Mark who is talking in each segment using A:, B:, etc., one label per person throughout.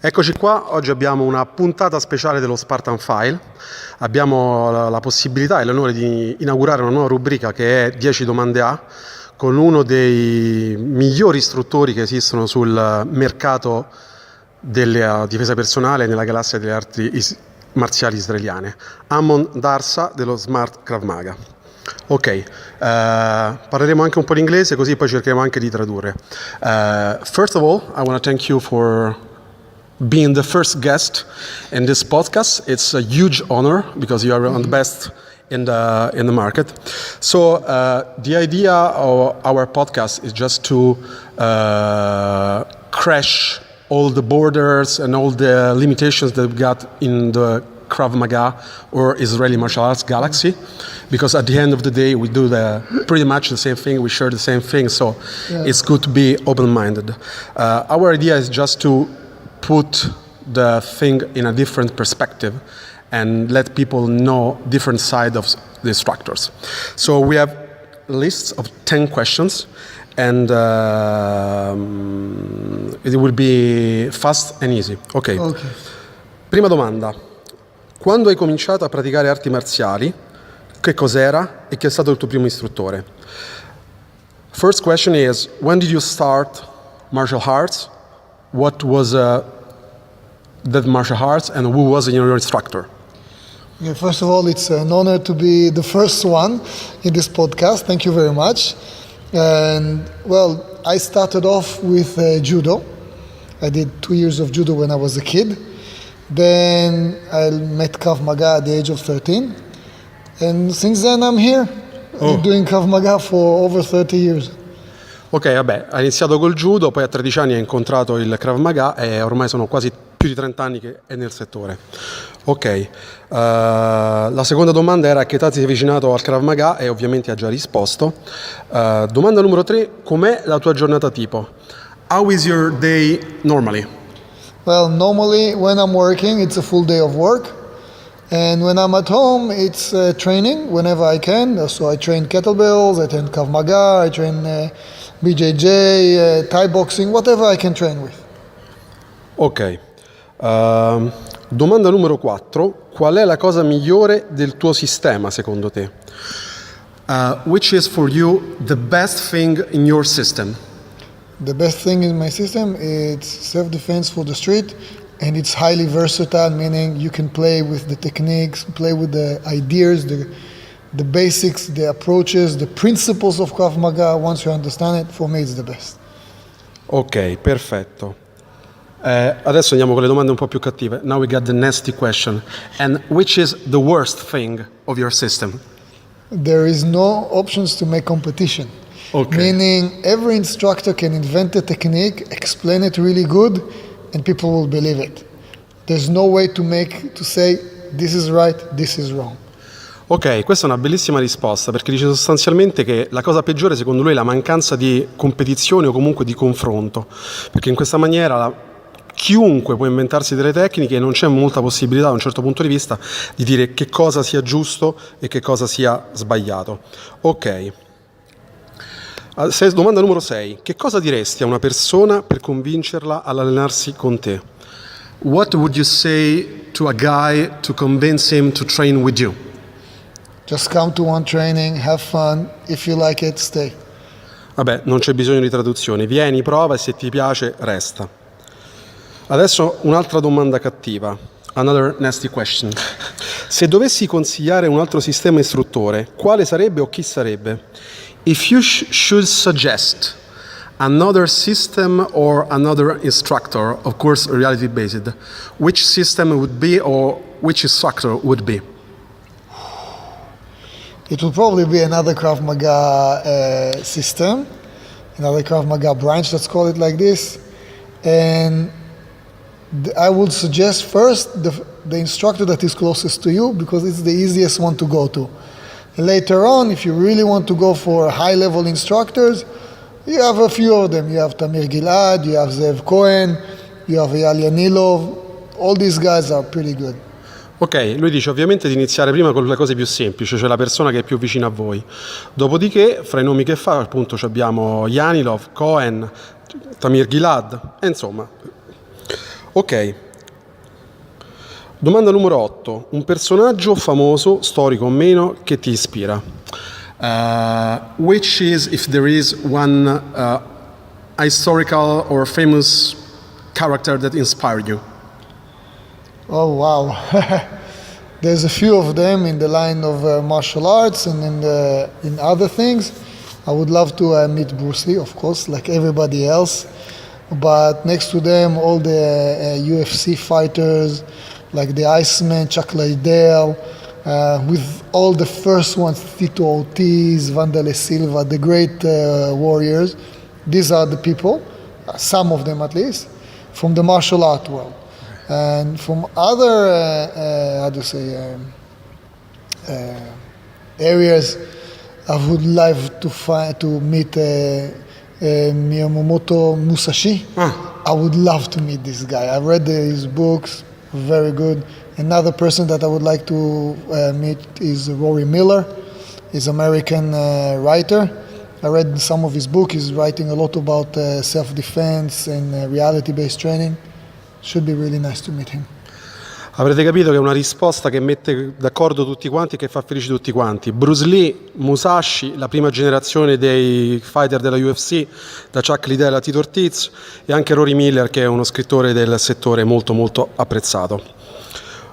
A: Eccoci qua, oggi abbiamo una puntata speciale dello Spartan File. Abbiamo la possibilità e l'onore di inaugurare una nuova rubrica che è 10 domande A con uno dei migliori istruttori che esistono sul mercato della difesa personale nella galassia delle arti marziali israeliane, Amnon Darsa dello Smart Krav Maga. Ok, parleremo anche un po' di inglese così poi cercheremo anche di tradurre. First of all, I want to thank you for being the first guest in this podcast. It's a huge honor because you are one of the best in the market. So the idea of our podcast is just to crash all the borders and all the limitations that we got in the Krav Maga or Israeli martial arts galaxy, because at the end of the day we do pretty much the same thing, we share the same thing, so it's good to be open-minded. Our idea is just to put the thing in a different perspective and let people know different side of the instructors. So we have lists of 10 questions and it will be fast and easy. Okay. Prima domanda. Quando hai cominciato a praticare arti marziali, che cos'era e chi è stato il tuo primo istruttore? First question is, when did you start martial arts? What was that martial arts and who was your instructor?
B: Yeah, first of all, it's an honor to be the first one in this podcast. Thank you very much. And well, I started off with judo. I did 2 years of judo when I was a kid. Then I met Krav Maga at the age of 13. And since then I'm here doing Krav Maga for over 30 years.
A: Ok, vabbè, ha iniziato col judo, poi a 13 anni ha incontrato il Krav Maga e ormai sono quasi più di 30 anni che è nel settore. Ok, la seconda domanda era a che età ti sei avvicinato al Krav Maga e ovviamente ha già risposto. Domanda numero 3, com'è la tua giornata tipo? How is your day normally?
B: Well, normally when I'm working it's a full day of work. And when I'm at home, it's training whenever I can. So I train kettlebells, I train Krav Maga, I train BJJ, Thai boxing, whatever I can train with.
A: Ok. Domanda numero 4. Qual è la cosa migliore del tuo sistema, secondo te? Which is for you the best thing in your system?
B: The best thing in my system is self-defense for the street. And it's highly versatile, meaning you can play with the techniques, play with the ideas, the basics, the approaches, the principles of Krav Maga. Once you understand it, for me it's the best.
A: Ok, perfetto. Adesso andiamo con le domande un po' più cattive. Now we got the nasty question. And which is the worst thing of your system?
B: There is no options to make competition.
A: Okay.
B: Meaning every instructor can invent a technique, explain it really good, and people will believe it. There's no way to say this is right, this is wrong.
A: Ok, questa è una bellissima risposta perché dice sostanzialmente che la cosa peggiore secondo lui è la mancanza di competizione o comunque di confronto, perché in questa maniera chiunque può inventarsi delle tecniche e non c'è molta possibilità da un certo punto di vista di dire che cosa sia giusto e che cosa sia sbagliato. Ok. Domanda numero 6. Che cosa diresti a una persona per convincerla ad allenarsi con te? What would you say to a guy to convince him to train with you?
B: Just come to one training, have fun. If you like it, stay.
A: Vabbè, non c'è bisogno di traduzione. Vieni, prova e se ti piace, resta. Adesso un'altra domanda cattiva. Another nasty question. Se dovessi consigliare un altro sistema istruttore, quale sarebbe o chi sarebbe? If you should suggest another system or another instructor, of course reality-based, which system would be or which instructor would be?
B: It would probably be another Krav Maga system, another Krav Maga branch, let's call it like this. And I would suggest first the instructor that is closest to you because it's the easiest one to go to. Later on, if you really want to go for high-level instructors, you have a few of them. You have Tamir Gilad, you have Zev Cohen, you have Eyal Yanilov. All these guys are pretty good.
A: Ok, lui dice ovviamente di iniziare prima con le cose più semplici, cioè la persona che è più vicina a voi. Dopodiché, fra i nomi che fa, appunto, abbiamo Yanilov, Cohen, Tamir Gilad, e insomma. Ok. Domanda numero 8. Un personaggio famoso, storico o meno, che ti ispira? Which is, if there is one historical or famous character that inspired you?
B: Oh wow, there's a few of them in the line of martial arts and in other things. I would love to meet Bruce Lee, of course, like everybody else. But next to them, all the UFC fighters, like the Iceman, Chuck Liddell, with all the first ones, Tito Ortiz, Wanderlei Silva, the great warriors. These are the people, some of them at least, from the martial art world. And from other, areas, I would love to meet Miyamoto Musashi. I would love to meet this guy. I read his books, very good. Another person that I would like to meet is Rory Miller. He's an American writer. I read some of his books. He's writing a lot about self-defense and reality-based training. Should be really nice to meet him.
A: Avrete capito che è una risposta che mette d'accordo tutti quanti e che fa felici tutti quanti. Bruce Lee, Musashi, la prima generazione dei fighter della UFC, da Chuck Liddell a Tito Ortiz, e anche Rory Miller, che è uno scrittore del settore molto molto apprezzato.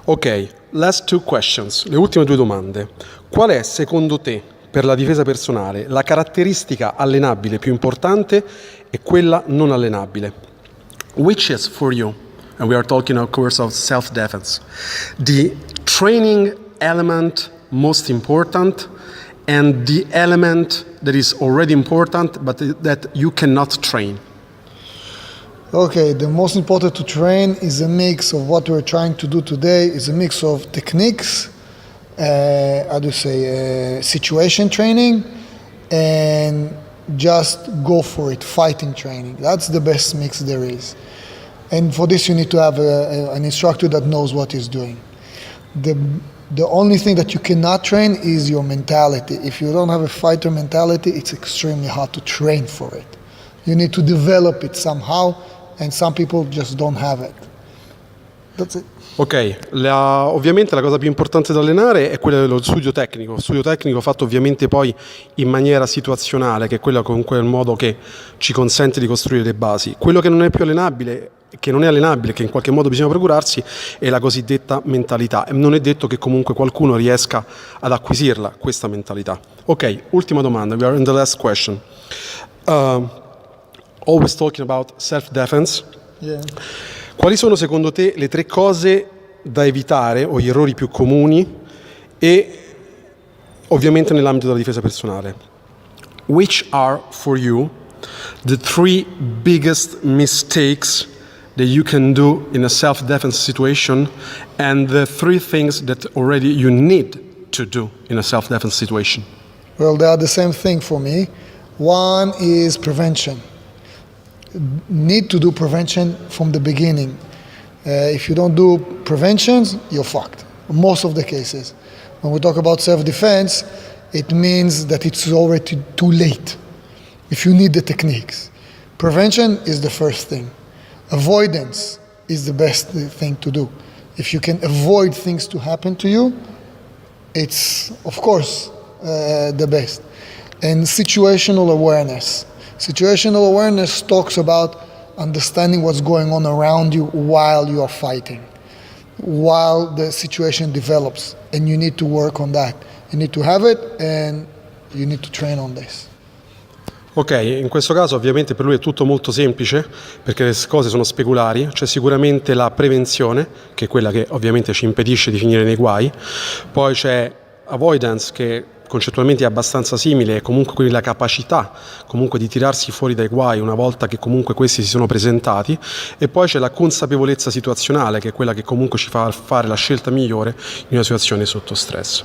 A: Ok, last two questions, le ultime due domande. Qual è secondo te, per la difesa personale, la caratteristica allenabile più importante e quella non allenabile? Which is for you, and we are talking of course of self-defense, the training element most important and the element that is already important but that you cannot train?
B: Okay, the most important to train is a mix of what we're trying to do today, is a mix of techniques, situation training, and just go for it, fighting training. That's the best mix there is. And for this you need to have an instructor that knows what he's doing. The only thing that you cannot train is your mentality. If you don't have a fighter mentality, it's extremely hard to train for it. You need to develop it somehow, and some people just don't have it. That's it.
A: Ok, ovviamente la cosa più importante da allenare è quella dello studio tecnico fatto ovviamente poi in maniera situazionale, che è quello comunque il modo che ci consente di costruire le basi. Quello che non è più allenabile, che non è allenabile, che in qualche modo bisogna procurarsi, è la cosiddetta mentalità, e non è detto che comunque qualcuno riesca ad acquisirla, questa mentalità. Ok, ultima domanda, we are in the last question. Always talking about self-defense.
B: Yeah.
A: Quali sono secondo te le 3 cose da evitare o gli errori più comuni e ovviamente nell'ambito della difesa personale? Which are for you the 3 biggest mistakes that you can do in a self-defense situation and the 3 things that already you need to do in a self-defense situation?
B: Well, they are the same thing for me. One is prevention. Need to do prevention from the beginning. If you don't do preventions, you're fucked. Most of the cases. When we talk about self-defense, it means that it's already too late if you need the techniques. Prevention is the first thing. Avoidance is the best thing to do. If you can avoid things to happen to you, it's, of course, the best. And situational awareness. Situational awareness talks about understanding what's going on around you while you are fighting, while the situation develops, and you need to work on that. You need to have it and you need to train on this.
A: Ok, in questo caso ovviamente per lui è tutto molto semplice perché le cose sono speculari. C'è sicuramente la prevenzione, che è quella che ovviamente ci impedisce di finire nei guai, poi c'è avoidance, che concettualmente è abbastanza simile, è comunque quella capacità comunque di tirarsi fuori dai guai una volta che comunque questi si sono presentati, e poi c'è la consapevolezza situazionale, che è quella che comunque ci fa fare la scelta migliore in una situazione sotto stress.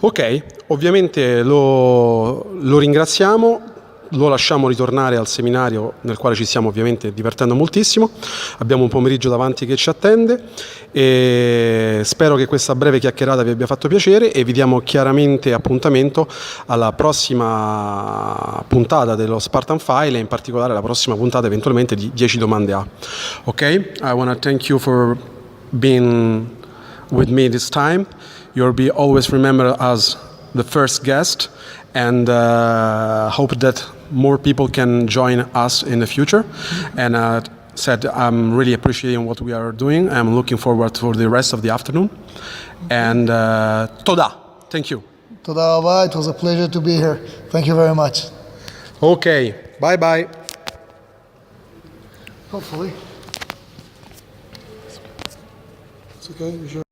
A: Ok, ovviamente lo ringraziamo, lo lasciamo ritornare al seminario nel quale ci stiamo ovviamente divertendo moltissimo. Abbiamo un pomeriggio davanti che ci attende e spero che questa breve chiacchierata vi abbia fatto piacere e vi diamo chiaramente appuntamento alla prossima puntata dello Spartan File e in particolare la prossima puntata eventualmente di 10 domande A. Ok? I want to thank you for being with me this time. You'll be always remembered as the first guest, and hope that more people can join us in the future. And said I'm really appreciating what we are doing. I'm looking forward for the rest of the afternoon. And toda, thank you.
B: Toda rabba. It was a pleasure to be here. Thank you very much.
A: Okay, bye bye.
B: Hopefully. It's okay, you sure?